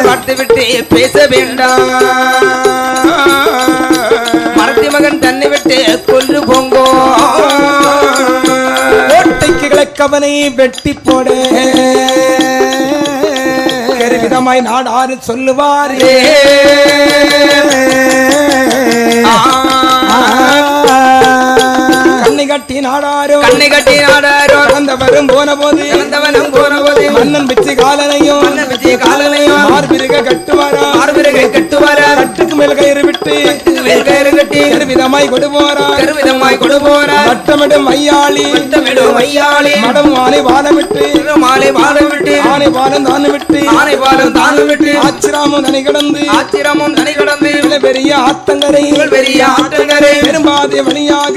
பார்த்து விட்டு பேச வேண்டாம். மரத்தி மகன் தன்னை விட்டு கொன்று போங்கோ. கோட்டைக்கு கிழக்கவனை வெட்டி போட விதமாய் நாடாறு சொல்லுவாரே. கண்ணை கட்டி நாடாரோ வந்தவரும் போன போது மன்னன் பிச்சு காலனையும் மார்பிருக கட்டுவாரா கட்டுக்கு மேல் கயிறு விட்டு விதமாய் கொடுபோரா வட்டமிடும் மையாளி மடம் மாலை பாலமிட்டு ஆனை பாலம் தானு விட்டு ஆச்சிராமும் தனி கடந்து பெரிய ஆத்தங்கரை பெரும்பாதை வழியாக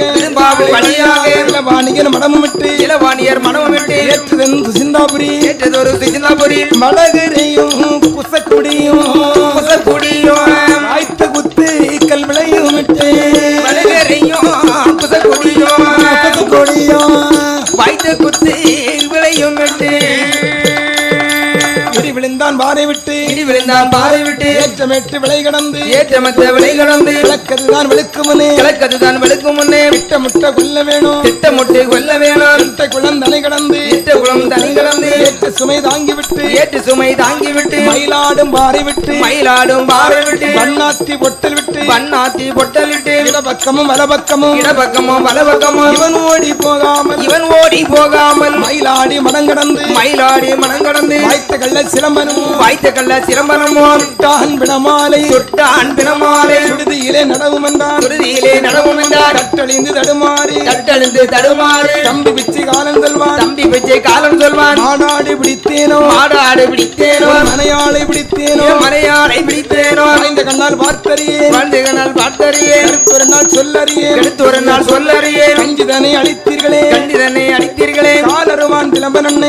இளவாணியர் மடமும் விட்டு ஏற்றதொரு சிந்தாபுரி மடகரையும் குசக்குடியும் வாய்த்த குத்து கல் விளையும் விட்டு வாய்த்த குத்து விளையும் விட்டு விழுந்தான் பாறை விட்டு ஏற்றமேற்று விளை கடந்து கிழக்கதுதான் வெளுக்கும் முன்னே திட்டமுட்ட கொல்ல வேணும் திட்ட குளம் தனி கடந்து ஏற்ற சுமை தாங்கி விட்டு மயிலாடும் பாறை விட்டு வண்ணாத்தி பொட்டல் விட்டு இடப்பக்கமும் வலப்பக்கமும் இவன் ஓடி போகாமல் மயிலாடி மடங்கடந்து வாய்த்த கள்ள சிலம்பனமோ சுட்டான் பிணமாலை சுடுதியிலே நடவும் என்றார் கட்டழிந்து தடுமாறி தம்பி பிச்சை காலம் சொல்வான் மாடாடு பிடித்தேனோ மனையாளை பிடித்தேனோ இந்த கண்ணால் பார்த்தறியே ஒரு நாள் சொல்லறியே கஞ்சிதனை அழித்தீர்களே காலருவான் சிலம்பனே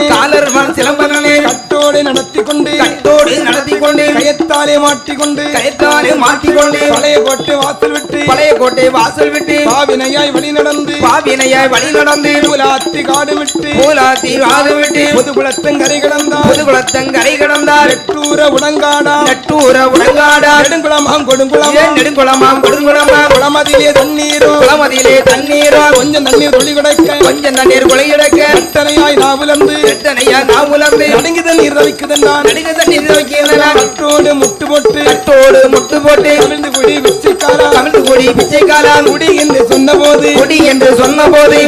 கட்டோடு நடத்தி கொண்டு கயத்தாலே மாட்டிக்கொண்டு பழைய கோட்டை வாசல் விட்டு பாவினையாய் வழி நடந்து பூலாத்தி காடு விட்டு பொதுகுளத்தங்கரை கடந்தார் நெட்டூர உடங்காடா நெடுங்குளமாம் கொடுங்குளமா குளமதிலே தண்ணீரோ கொஞ்சம் தண்ணீர் கொலை கிடக்க எட்டனையாய் நாவுலந்து நடுங்கி தண்ணீர் தவிக்குதென்றான் கட்டோடு முட்டு போட்டு கவிழ்ந்து கொடி பிச்சைக்காரா குடி என்று சொன்ன போது